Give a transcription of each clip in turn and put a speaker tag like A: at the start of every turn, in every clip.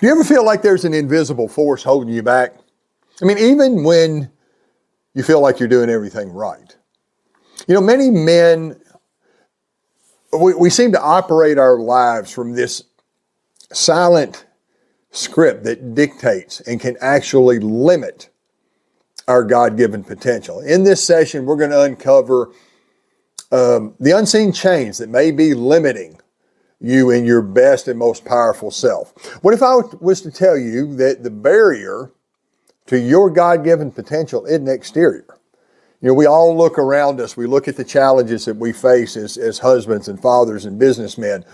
A: Do you ever feel like there's an invisible force holding you back? I mean, even when you feel like you're doing everything right. You know, many men, we seem to operate our lives from this silent script that dictates and can actually limit our God-given potential. In this session, we're going to uncover the unseen chains that may be limiting you in your best and most powerful self. What if I was to tell you that the barrier to your God-given potential isn't exterior? You know, we all look around us. We look at the challenges that we face as husbands and fathers and businessmen.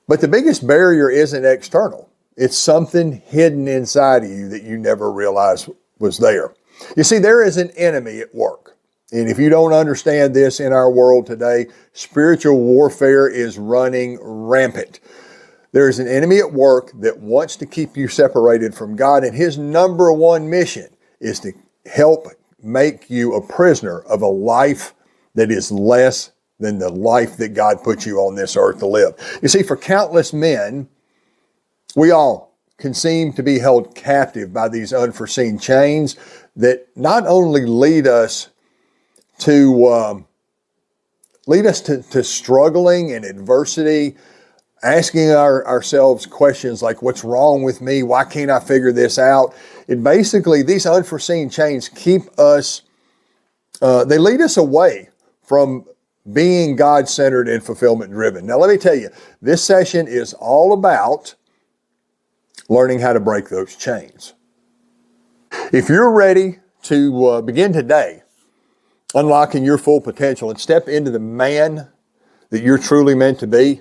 A: But the biggest barrier isn't external. It's something hidden inside of you that you never realized was there. You see, there is an enemy at work. And if you don't understand this in our world today, spiritual warfare is running rampant. There is an enemy at work that wants to keep you separated from God, and his number one mission is to help make you a prisoner of a life that is less than the life that God put you on this earth to live. You see, for countless men, we all can seem to be held captive by these unforeseen chains that not only lead us to struggling and adversity, asking ourselves questions like, what's wrong with me? Why can't I figure this out? And basically, these unforeseen chains keep us, they lead us away from being God-centered and fulfillment-driven. Now, let me tell you, this session is all about learning how to break those chains. If you're ready to begin today, unlocking your full potential and step into the man that you're truly meant to be,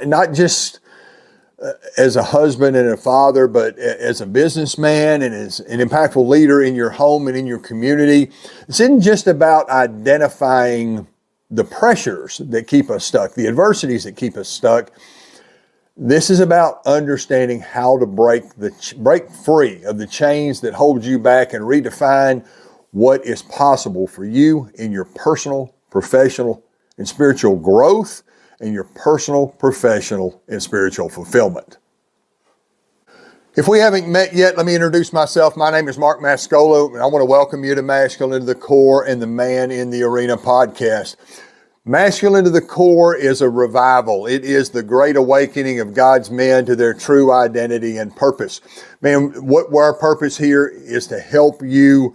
A: not just as a husband and a father, but as a businessman and as an impactful leader in your home and in your community. This isn't just about identifying the pressures that keep us stuck, the adversities that keep us stuck. This is about understanding how to break free of the chains that hold you back and redefine what is possible for you in your personal, professional, and spiritual growth and your personal, professional, and spiritual fulfillment. If we haven't met yet, let me introduce myself. My name is Mark Mascolo, and I want to welcome you to Masculine to the Core and the Man in the Arena podcast. Masculine to the Core is a revival. It is the great awakening of God's men to their true identity and purpose. Man, what our purpose here is to help you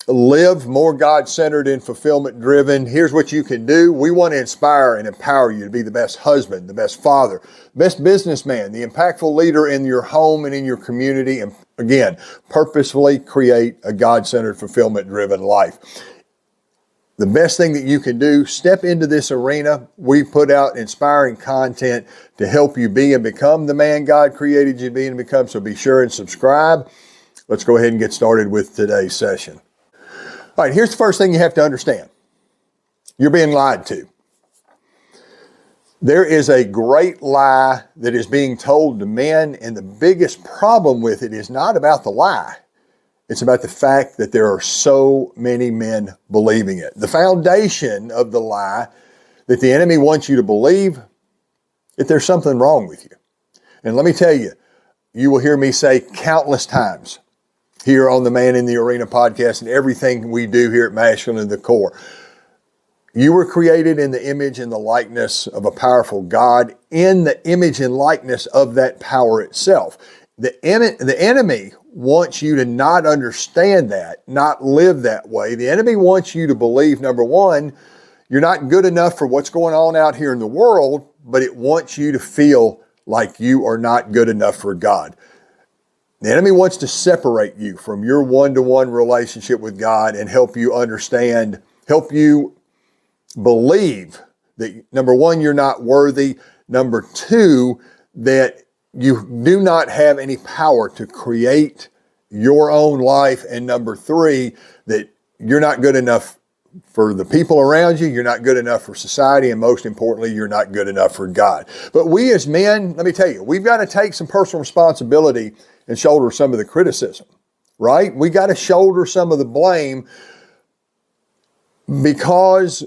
A: live more God-centered and fulfillment-driven. Here's what you can do. We want to inspire and empower you to be the best husband, the best father, best businessman, the impactful leader in your home and in your community, and again, purposefully create a God-centered, fulfillment-driven life. The best thing that you can do, step into this arena. We put out inspiring content to help you be and become the man God created you to be and become, so be sure and subscribe. Let's go ahead and get started with today's session. All right, here's the first thing you have to understand. You're being lied to. There is a great lie that is being told to men, and the biggest problem with it is not about the lie. It's about the fact that there are so many men believing it. The foundation of the lie that the enemy wants you to believe that there's something wrong with you. And let me tell you, you will hear me say countless times here on the Man in the Arena podcast and everything we do here at Masculine to the Core. You were created in the image and the likeness of a powerful God, in the image and likeness of that power itself. The enemy wants you to not understand that, not live that way. The enemy wants you to believe, number one, you're not good enough for what's going on out here in the world, but it wants you to feel like you are not good enough for God. The enemy wants to separate you from your one-to-one relationship with God and help you understand, help you believe that, number one, you're not worthy. Number two, that you do not have any power to create your own life. And number three, that you're not good enough for the people around you, you're not good enough for society, and most importantly, you're not good enough for God. But we as men, let me tell you, we've got to take some personal responsibility and shoulder some of the criticism, right? We got to shoulder some of the blame, because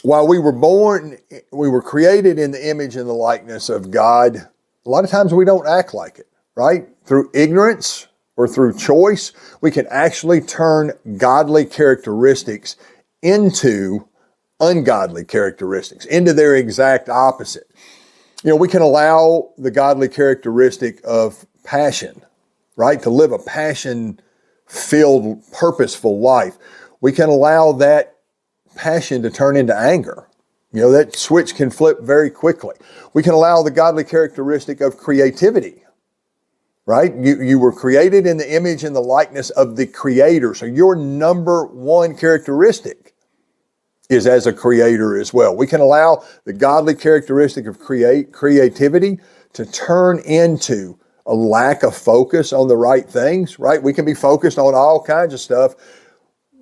A: while we were created in the image and the likeness of God, a lot of times we don't act like it, right? Through ignorance or through choice, we can actually turn godly characteristics into ungodly characteristics, into their exact opposite. We can allow the godly characteristic of passion, right? To live a passion-filled, purposeful life. We can allow that passion to turn into anger. That switch can flip very quickly. We can allow the godly characteristic of creativity, right? You were created in the image and the likeness of the Creator. So your number one characteristic is as a creator as well. We can allow the godly characteristic of creativity to turn into a lack of focus on the right things, right? We can be focused on all kinds of stuff.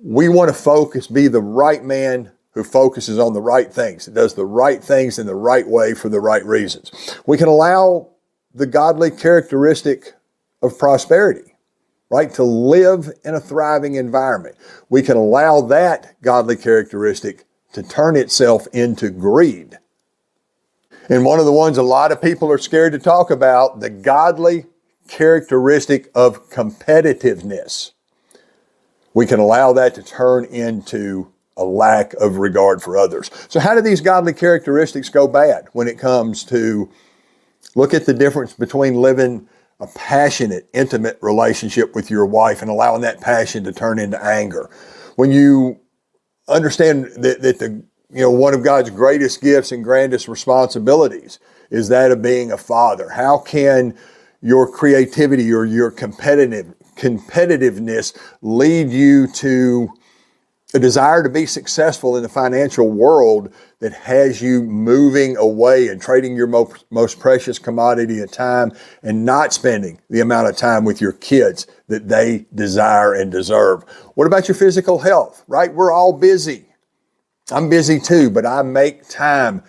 A: We want to be the right man who focuses on the right things, that does the right things in the right way for the right reasons. We can allow the godly characteristic of prosperity, right? To live in a thriving environment. We can allow that godly characteristic to turn itself into greed. And one of the ones a lot of people are scared to talk about, the godly characteristic of competitiveness. We can allow that to turn into a lack of regard for others. So how do these godly characteristics go bad when it comes to look at the difference between living a passionate, intimate relationship with your wife and allowing that passion to turn into anger? When you understand that one of God's greatest gifts and grandest responsibilities is that of being a father, how can your creativity or your competitiveness lead you to a desire to be successful in the financial world that has you moving away and trading your most precious commodity of time and not spending the amount of time with your kids that they desire and deserve? What about your physical health, right? We're all busy. I'm busy too, but I make time.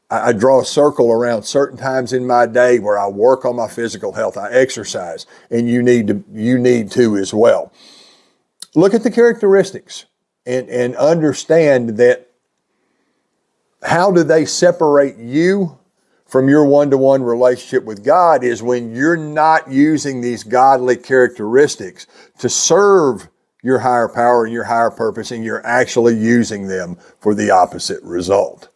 A: I draw a circle around certain times in my day where I work on my physical health. I exercise, and you need to as well. Look at the characteristics and understand that how do they separate you from your one-to-one relationship with God is when you're not using these godly characteristics to serve your higher power and your higher purpose, and you're actually using them for the opposite result.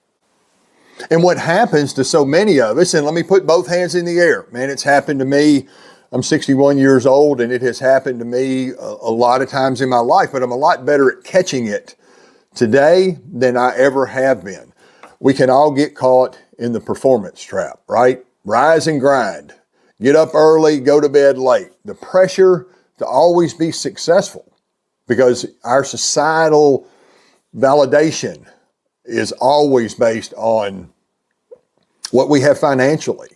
A: And what happens to so many of us, and let me put both hands in the air, man, it's happened to me. I'm 61 years old, and it has happened to me a lot of times in my life, but I'm a lot better at catching it today than I ever have been. We can all get caught in the performance trap, right? Rise and grind. Get up early, go to bed late. The pressure to always be successful because our societal validation is always based on what we have financially.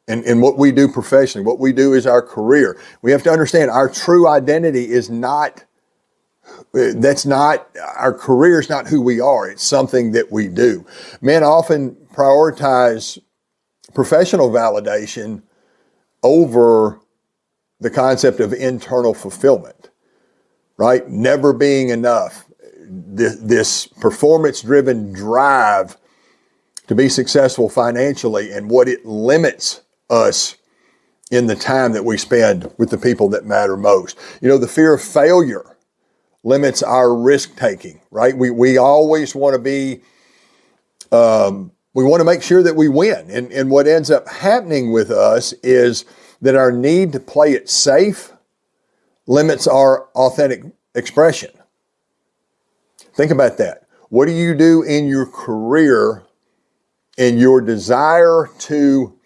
A: And what we do professionally, what we do is our career. We have to understand our true identity is our career is not who we are. It's something that we do. Men often prioritize professional validation over the concept of internal fulfillment, right? Never being enough. This performance-driven drive to be successful financially and what it limits us in the time that we spend with the people that matter most. The fear of failure limits our risk taking, right? We always want to be, we want to make sure that we win. And what ends up happening with us is that our need to play it safe limits our authentic expression. Think about that. What do you do in your career and your desire to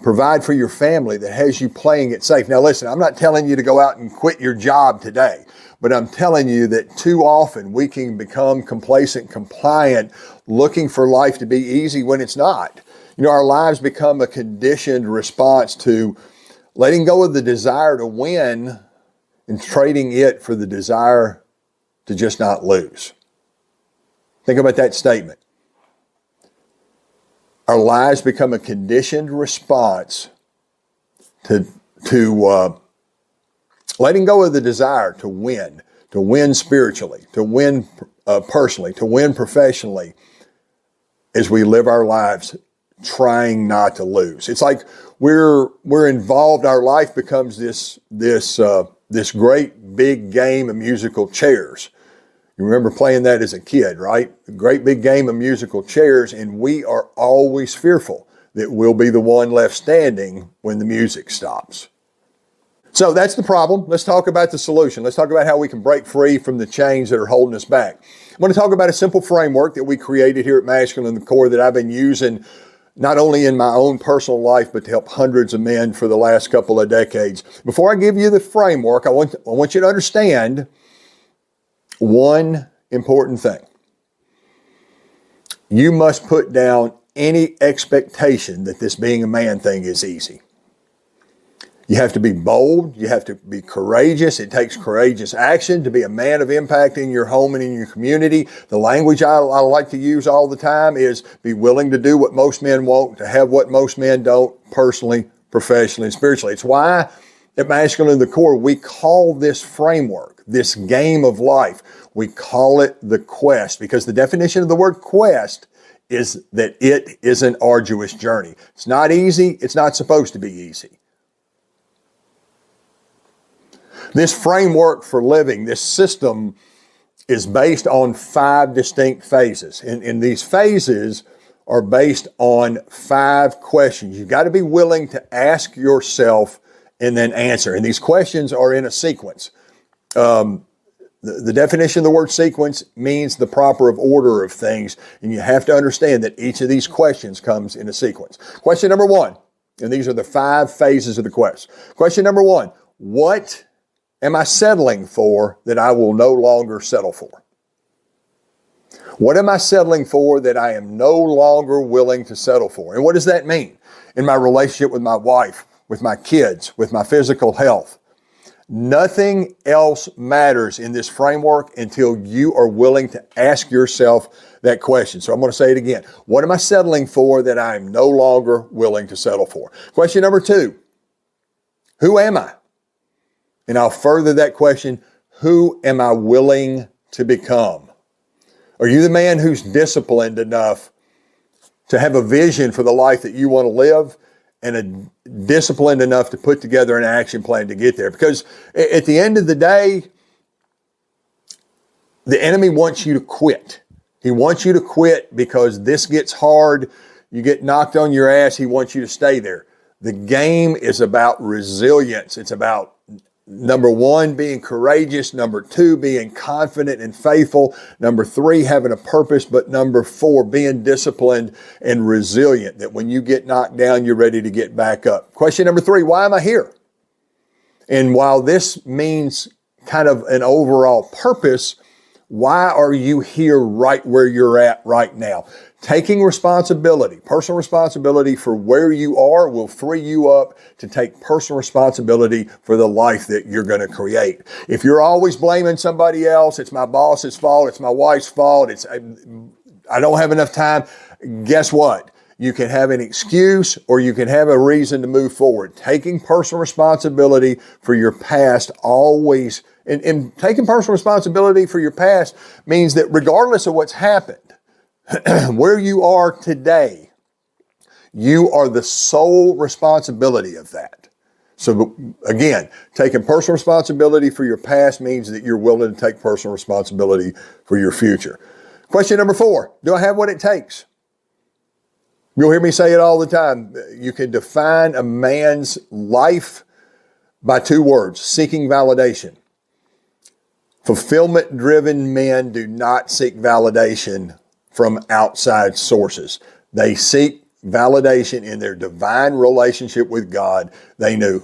A: provide for your family that has you playing it safe? Now listen, I'm not telling you to go out and quit your job today, but I'm telling you that too often we can become complacent, compliant, looking for life to be easy when it's not. Our lives become a conditioned response to letting go of the desire to win and trading it for the desire to just not lose. Think about that statement. Our lives become a conditioned response to letting go of the desire to win spiritually, to win personally, to win professionally as we live our lives trying not to lose. It's like we're involved. Our life becomes this great big game of musical chairs. You remember playing that as a kid, right? A great big game of musical chairs, and we are always fearful that we'll be the one left standing when the music stops. So that's the problem. Let's talk about the solution. Let's talk about how we can break free from the chains that are holding us back. I'm going to talk about a simple framework that we created here at Masculine in the Core that I've been using not only in my own personal life, but to help hundreds of men for the last couple of decades. Before I give you the framework, I want you to understand one important thing. You must put down any expectation that this being a man thing is easy. You have to be bold. You have to be courageous. It takes courageous action to be a man of impact in your home and in your community. The language I like to use all the time is be willing to do what most men won't, to have what most men don't, personally, professionally, and spiritually. It's why at Masculine in the Core, we call this framework, this game of life, we call it the quest, because the definition of the word quest is that it is an arduous journey. It's not easy. It's not supposed to be easy. This framework for living, this system, is based on 5 distinct phases. And these phases are based on 5 questions. You've got to be willing to ask yourself and then answer. And these questions are in a sequence. The definition of the word sequence means the proper order of things. And you have to understand that each of these questions comes in a sequence. Question number 1, and these are the 5 phases of the quest. Question number 1, what am I settling for that I will no longer settle for? What am I settling for that I am no longer willing to settle for? And what does that mean? In my relationship with my wife, with my kids, with my physical health. Nothing else matters in this framework until you are willing to ask yourself that question. So I'm going to say it again. What am I settling for that I am no longer willing to settle for? Question number 2, who am I? And I'll further that question, who am I willing to become? Are you the man who's disciplined enough to have a vision for the life that you want to live and disciplined enough to put together an action plan to get there? Because at the end of the day, the enemy wants you to quit. He wants you to quit because this gets hard. You get knocked on your ass. He wants you to stay there. The game is about resilience. It's about number 1, being courageous. Number 2, being confident and faithful. Number 3, having a purpose. But number 4, being disciplined and resilient, that when you get knocked down, you're ready to get back up. Question number 3, why am I here? And while this means kind of an overall purpose, why are you here right where you're at right now? Taking responsibility, personal responsibility for where you are will free you up to take personal responsibility for the life that you're going to create. If you're always blaming somebody else, it's my boss's fault, it's my wife's fault, I don't have enough time, guess what? You can have an excuse or you can have a reason to move forward. Taking personal responsibility for your past always, and taking personal responsibility for your past means that regardless of what's happened, where you are today, you are the sole responsibility of that. So again, taking personal responsibility for your past means that you're willing to take personal responsibility for your future. Question number 4, do I have what it takes? You'll hear me say it all the time. You can define a man's life by 2 words, seeking validation. Fulfillment-driven men do not seek validation from outside sources. They seek validation in their divine relationship with God. They know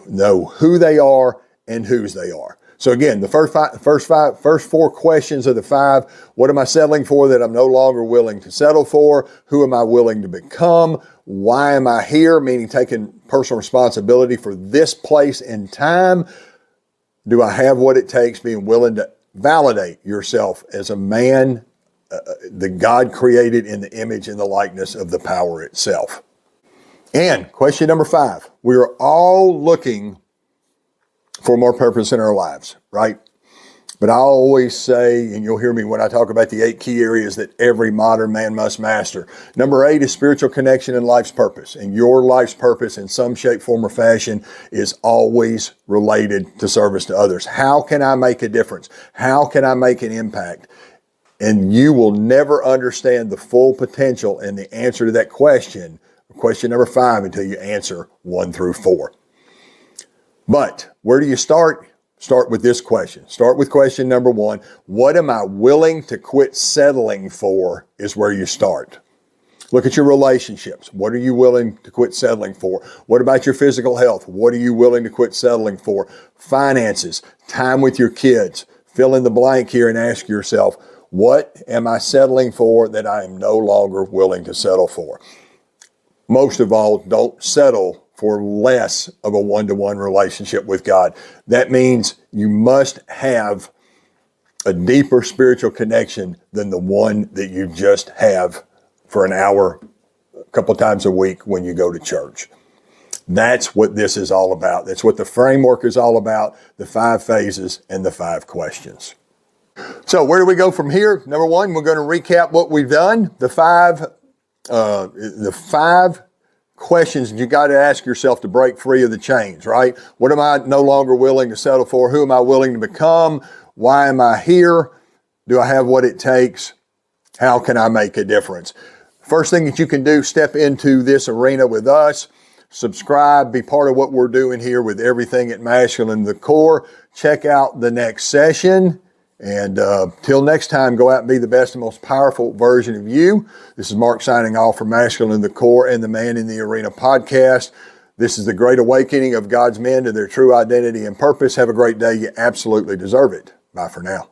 A: who they are and whose they are. So again, the first 4 questions of the 5, what am I settling for that I'm no longer willing to settle for? Who am I willing to become? Why am I here? Meaning taking personal responsibility for this place and time. Do I have what it takes? Being willing to validate yourself as a man that God created in the image and the likeness of the power itself. And question number 5, we are all looking for more purpose in our lives, right? But I always say, and you'll hear me when I talk about the 8 key areas that every modern man must master. Number 8 is spiritual connection and life's purpose. And your life's purpose in some shape, form, or fashion is always related to service to others. How can I make a difference? How can I make an impact? And you will never understand the full potential and the answer to that question number 5, until you answer 1 through 4. But where do you start? Start with this question. Start with question number 1. What am I willing to quit settling for is where you start. Look at your relationships. What are you willing to quit settling for? What about your physical health? What are you willing to quit settling for? Finances, time with your kids. Fill in the blank here and ask yourself, what am I settling for that I am no longer willing to settle for? Most of all, don't settle for less of a one-to-one relationship with God. That means you must have a deeper spiritual connection than the one that you just have for an hour, a couple of times a week when you go to church. That's what this is all about. That's what the framework is all about, the 5 phases and the 5 questions. So where do we go from here? Number 1, we're going to recap what we've done. The five questions you got to ask yourself to break free of the chains, right? What am I no longer willing to settle for? Who am I willing to become? Why am I here? Do I have what it takes? How can I make a difference? First thing that you can do, step into this arena with us. Subscribe, be part of what we're doing here with everything at Masculine to the Core. Check out the next session. And till next time, go out and be the best and most powerful version of you. This is Mark signing off for Masculine to the Core and the Man in the Arena podcast. This is the great awakening of God's men to their true identity and purpose. Have a great day. You absolutely deserve it. Bye for now.